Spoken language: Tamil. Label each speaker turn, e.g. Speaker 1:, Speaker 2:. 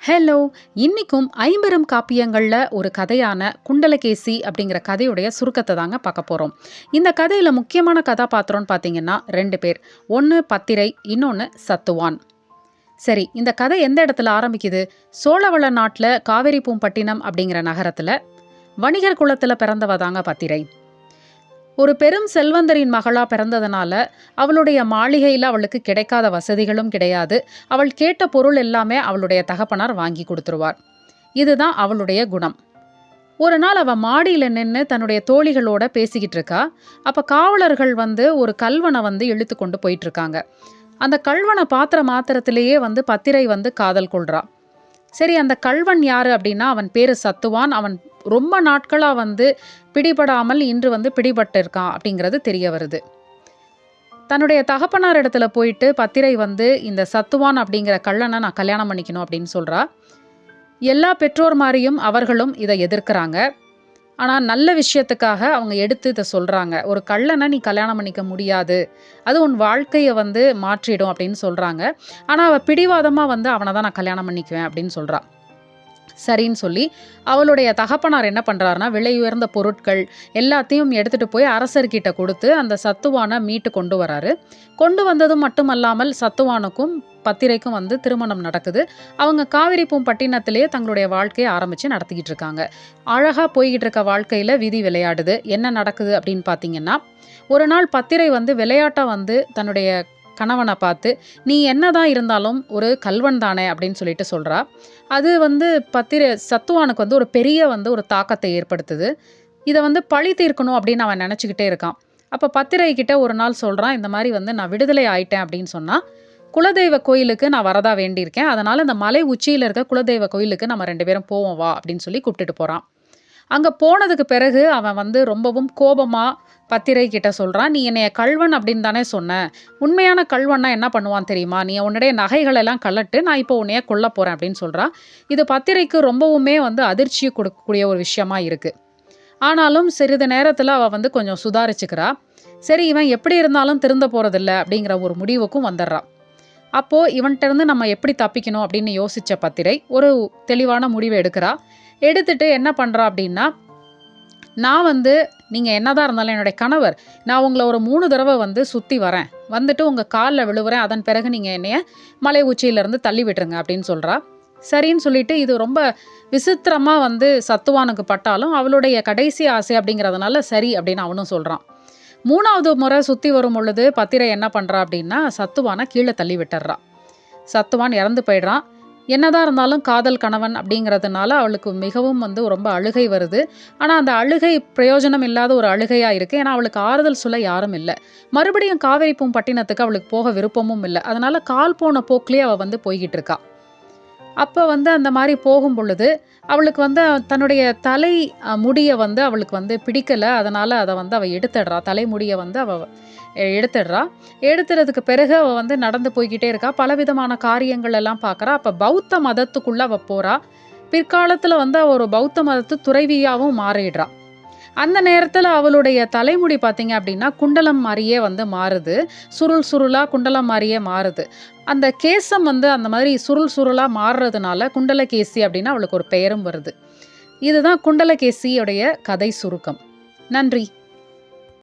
Speaker 1: ஹலோ! இன்னிக்கும் ஐம்பெரும் காப்பியங்கள்ல ஒரு கதையான குண்டலகேசி அப்படிங்கிற கதையுடைய சுருக்கத்த தாங்க பார்க்க போறோம். இந்த கதையில முக்கியமான கதாபாத்திரம்னு பார்த்தீங்கன்னா 2 பேர். ஒண்ணு பத்திரை, இன்னொன்னு சத்துவான். சரி, இந்த கதை எந்த இடத்துல ஆரம்பிக்குது? சோழவள நாட்டுல காவிரிப்பூம்பட்டினம் அப்படிங்கிற நகரத்துல வணிகர் குலத்துல பிறந்தவ தாங்க பத்திரை. ஒரு பெரும் செல்வந்தரின் மகளா பிறந்ததுனால அவளுடைய மாளிகையில அவளுக்கு கிடைக்காத வசதிகளும் கிடையாது. அவள் கேட்ட பொருள் எல்லாமே அவளுடைய தகப்பனார் வாங்கி கொடுத்துருவார். இதுதான் அவளுடைய குணம். ஒரு நாள் அவ மாடியில நின்னு தன்னுடைய தோழிகளோட பேசிக்கிட்டு இருக்கா. அப்ப காவலர்கள் ஒரு கள்வனை இழுத்து கொண்டு போயிட்டு இருக்காங்க. அந்த கள்வனை பாத்திர மாத்திரத்திலேயே பத்திரை காதல் கொள்றா. சரி, அந்த கள்வன் யாரு அப்படின்னா அவன் பேரு சத்துவான். அவன் ரொம்ப நாட்களா பிடிபடாமல் இன்று பிடிபட்டு இருக்கான் அப்படிங்கிறது தெரிய வருது. தன்னுடைய தகப்பனார் இடத்துல போயிட்டு பத்திரை இந்த சத்துவான் அப்படிங்கிற கள்ளனை நான் கல்யாணம் பண்ணிக்கணும் அப்படின்னு சொல்றா. எல்லா பெற்றோர் மாதிரியும் அவர்களும் இதை எதிர்க்கிறாங்க. ஆனால் நல்ல விஷயத்துக்காக அவங்க எடுத்து இதை சொல்றாங்க. ஒரு கள்ளனை நீ கல்யாணம் பண்ணிக்க முடியாது, அது உன் வாழ்க்கையை மாற்றிடும் அப்படின்னு சொல்றாங்க. ஆனால் அவள் பிடிவாதமாக அவனை தான் நான் கல்யாணம் பண்ணிக்குவேன் அப்படின்னு சொல்றா. சரின்னு சொல்லி அவளுடைய தகப்பனார் என்ன பண்ணுறாருனா, விலை உயர்ந்த பொருட்கள் எல்லாத்தையும் எடுத்துகிட்டு போய் அரசர்கிட்ட கொடுத்து அந்த சத்துவானை மீட்டு கொண்டு வராரு. கொண்டு வந்ததும் மட்டுமல்லாமல் சத்துவானுக்கும் பத்திரைக்கும் திருமணம் நடக்குது. அவங்க காவிரிப்பூம்பட்டினத்திலேயே தங்களுடைய வாழ்க்கையை ஆரம்பித்து நடத்திக்கிட்டு இருக்காங்க. அழகாக போய்கிட்டு இருக்க வாழ்க்கையில் விதி விளையாடுது. என்ன நடக்குது அப்படின்னு பார்த்தீங்கன்னா, ஒரு நாள் பத்திரை விளையாட்டாக தன்னுடைய கணவனை பார்த்து, நீ என்னதான் இருந்தாலும் ஒரு கள்வன் தானே அப்படின்னு சொல்லிட்டு சொல்கிறா. அது பத்திரை சத்துவானுக்கு ஒரு பெரிய ஒரு தாக்கத்தை ஏற்படுத்துது. இதை பழி தீர்க்கணும் அப்படின்னு அவன் நினச்சிக்கிட்டே இருக்கான். அப்போ பத்திரை கிட்ட ஒரு நாள் சொல்கிறான், இந்த மாதிரி நான் விடுதலை ஆயிட்டேன் அப்படின்னு சொன்னால் குலதெய்வ கோயிலுக்கு நான் வரதா வேண்டியிருக்கேன். அதனால் இந்த மலை உச்சியில் இருக்க குலதெய்வ கோயிலுக்கு நம்ம 2 பேரும் போவோம் வா அப்படின்னு சொல்லி கூப்பிட்டுட்டு போகிறான். அங்கே போனதுக்கு பிறகு அவன் ரொம்பவும் கோபமாக பத்திரை கிட்ட சொல்கிறான், நீ என்னைய கள்வன் அப்படின்னு தானே சொன்ன, உண்மையான கள்வன்னா என்ன பண்ணுவான் தெரியுமா, நீ உன்னுடைய நகைகளெல்லாம் கலட்டு, நான் இப்போ உன்னைய கொல்ல போகிறேன் அப்படின்னு சொல்கிறான். இது பத்திரைக்கு ரொம்பவுமே அதிர்ச்சியை கொடுக்கக்கூடிய ஒரு விஷயமா இருக்குது. ஆனாலும் சிறிது நேரத்தில் அவள் கொஞ்சம் சுதாரிச்சுக்கிறா. சரி, இவன் எப்படி இருந்தாலும் திருந்த போகிறதில்ல அப்படிங்கிற ஒரு முடிவுக்கும் வந்துடுறான். அப்போது இவன்கிட்ட இருந்து நம்ம எப்படி தப்பிக்கணும் அப்படின்னு யோசித்த பத்திரை ஒரு தெளிவான முடிவை எடுக்கிறா. எடுத்துட்டு என்ன பண்ணுறா அப்படின்னா, நான் நீங்கள் என்னதான் இருந்தாலும் என்னுடைய கணவர், நான் உங்களை ஒரு 3 தடவை சுற்றி வரேன், வந்துட்டு உங்கள் காலில் விழுவுறேன், அதன் பிறகு நீங்கள் என்னைய மலை உச்சியிலேருந்து தள்ளி விட்டுருங்க அப்படின்னு சொல்கிறா. சரின்னு சொல்லிட்டு இது ரொம்ப விசித்திரமாக சத்துவானுக்கு பட்டாலும் அவளுடைய கடைசி ஆசை அப்படிங்கிறதுனால சரி அப்படின்னு அவனும் சொல்கிறான். 3வது முறை சுற்றி வரும் பொழுது பத்திரை என்ன பண்ணுறா அப்படின்னா, சத்துவானை கீழே தள்ளி விட்டுறா. சத்துவான் இறந்து போயிடுறான். என்னதான் இருந்தாலும் காதல் கணவன் அப்படிங்கிறதுனால அவளுக்கு மிகவும் ரொம்ப அழுகை வருது. ஆனால் அந்த அழுகை பிரயோஜனம் இல்லாத ஒரு அழுகையாக இருக்குது. ஏன்னா அவளுக்கு ஆறுதல் சொல்ல யாரும் இல்லை. மறுபடியும் காவிரிப்பூம்பட்டினத்துக்கு அவளுக்கு போக விருப்பமும் இல்லை. அதனால் கால் போன போக்கிலே அவள் போய்கிட்டு இருக்கா. அப்போ அந்த மாதிரி போகும் பொழுது அவளுக்கு தன்னுடைய தலை முடியை அவளுக்கு பிடிக்கலை. அதனால் அதை அவள் எடுத்துடுறா. தலைமுடியை அவள் எடுத்துடுறா. எடுத்துறதுக்கு பிறகு அவள் நடந்து போய்கிட்டே இருக்கா. பலவிதமான காரியங்கள் எல்லாம் பார்க்குறா. அப்போ பௌத்த மதத்துக்குள்ளே அவள் போகிறா. பிற்காலத்தில் அவள் ஒரு பௌத்த மதத்து துறவியாகவும் மாறிடுறா. அந்த நேரத்தில் அவளுடைய தலைமுடி பார்த்தீங்க அப்படின்னா குண்டலம் மாதிரியே மாறுது. சுருள் சுருளாக குண்டலம் மாதிரியே மாறுது. அந்த கேசம் அந்த மாதிரி சுருள் சுருளாக மாறுறதுனால குண்டலகேசி அப்படின்னு அவளுக்கு ஒரு பெயரும் வருது. இதுதான் குண்டலகேசியோடைய கதை சுருக்கம். நன்றி.